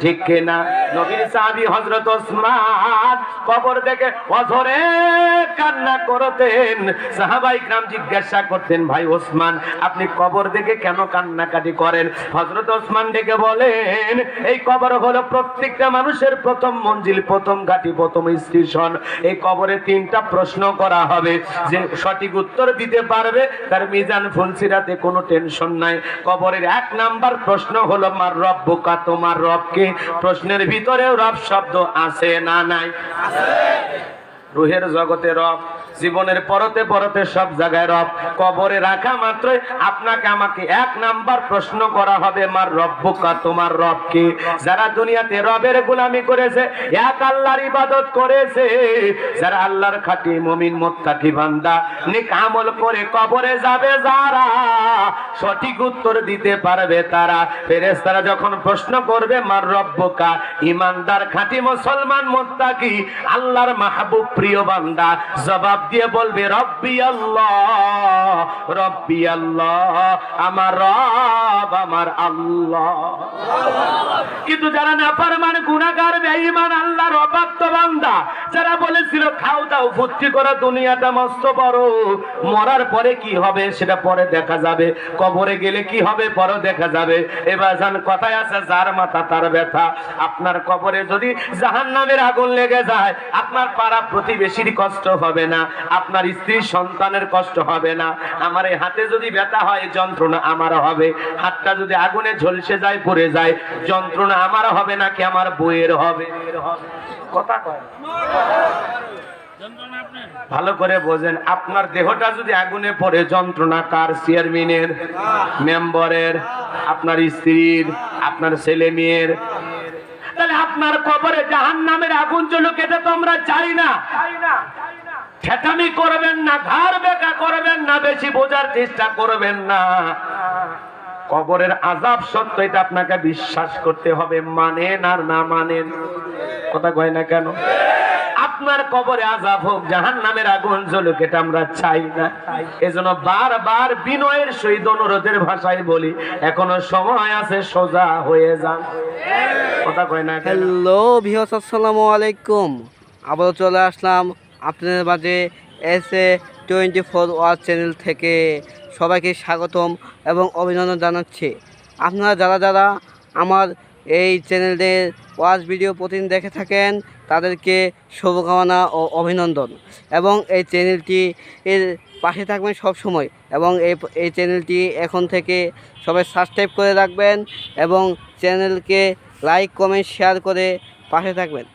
ঠিক কিনা? নবীর সাহাবী হযরত ওসমান কবর থেকে অঝরে কান্না করতেন। সাহাবায়ে কিরাম জিজ্ঞাসা করতেন, ভাই ওসমান আপনি কবর দেখে কেন কান্নাকাটি করেন? হযরত ওসমান ডেকে বলেন, এই কবর হলো প্রত্যেকটা মানুষের প্রথম মঞ্জিল, প্রথম ঘাঁটি, প্রথম স্টেশন। এই কবরে তিনটা প্রশ্ন করা হবে, যে সঠিক উত্তর দিতে পারবে তার মিজান ফুলসিরাতে কোনো টেনশন নাই। কবরের 1 নাম্বার প্রশ্ন হলো মার রব্বুকা, তোমার রব কে? প্রশ্নের ভিতরেও রব শব্দ আছে না নাই? আছে। রুহের জগতে রব, জীবনের পরতে পরতে সব জায়গায় রব। কবরে রাখা মাত্রই আপনাকে আমাকে 1 নাম্বার প্রশ্ন করা হবে, মার রব্বুকা, তোমার রব কে? যারা দুনিয়াতে রবের গোলামি করেছে, এক আল্লাহর ইবাদত করেছে, যারা আল্লাহর খাঁটি মুমিন মুত্তাকি বান্দা, নেক আমল করে কবরে যাবে যারা, সঠিক উত্তর দিতে পারবে তারা। ফেরেশতারা যখন প্রশ্ন করবে মার রব্বুকা, ঈমানদার খাঁটি মুসলমান মুত্তাকি আল্লাহর মাহবুব প্রিয় বান্দা জবাব দিয়ে বলবে রব্বি আল্লাহ, রব্বি আল্লাহ, আমার রব আমার আল্লাহ। কিন্তু যারা নাফরমান গুনাহগার বেঈমান আল্লাহর অবাধ্য বান্দা, যারা বলেছিল খাও দাও ফুর্তি করো, দুনিয়াটা মস্ত বড়, মরার পরে কি হবে সেটা পরে দেখা যাবে, কবরে গেলে কি হবে পরে দেখা যাবে। এবার জান কথায় আছে, যার মাথা তার ব্যথা। আপনার কবরে যদি জাহান্নামের আগুন লেগে যায়, আপনার পাড়া প্রতিবেশীর কষ্ট হবে না, আপনার স্ত্রী সন্তানের কষ্ট হবে না। আমার এই হাতে যদি ব্যথা হয়, যন্ত্রণা আমার হবে। হাতটা যদি আগুনে ঝলসে যায়, পুড়ে যায়, যন্ত্রণা আমার হবে নাকি আমার বউয়ের হবে? কথা কয় ভালো করে বোঝেন। আপনার দেহটা যদি আগুনে পড়ে, যন্ত্রণা কার? চেয়ারম্যানের, মেম্বারের, আপনার স্ত্রীর, আপনার ছেলে মেয়ের। তাহলে আপনার কবরে জাহান্নামের আগুন জ্বলুক, এটা তো আমরা চাই না। ঠেটামি করবেন না, ঘাড় বেঁকা করবেন না, বেশি বোঝার চেষ্টা করবেন না। কবরের আযাব সত্য, এটা আপনাকে বিশ্বাস করতে হবে, মানেন আর না মানেন। কথা কয় না কেন? আপনার কবরে আযাব হোক, জাহান্নামের আগুন জ্বলুক, এটা আমরা চাই না। এজন্য বারবার বিনয়ের সহিত অনুরোধের ভাষায় বলি, এখনো সময় আছে, সোজা হয়ে যান। কথা কয় না কেন? হ্যালো ভিউয়ার্স, আসসালামু আলাইকুম। আবারও চলে আসলাম আপনাদের মাঝে SA24 ওয়াচ চ্যানেল থেকে। সবাইকে স্বাগতম এবং অভিনন্দন জানাচ্ছি। আপনারা যারা যারা আমার এই চ্যানেলের ওয়াচ ভিডিও প্রতিদিন দেখে থাকেন, তাদেরকে শুভকামনা ও অভিনন্দন। এবং এই চ্যানেলটি এর পাশে থাকবেন সব সময়, এবং এই চ্যানেলটি এখন থেকে সবাই সাবস্ক্রাইব করে রাখবেন এবং চ্যানেলকে লাইক কমেন্ট শেয়ার করে পাশে থাকবেন।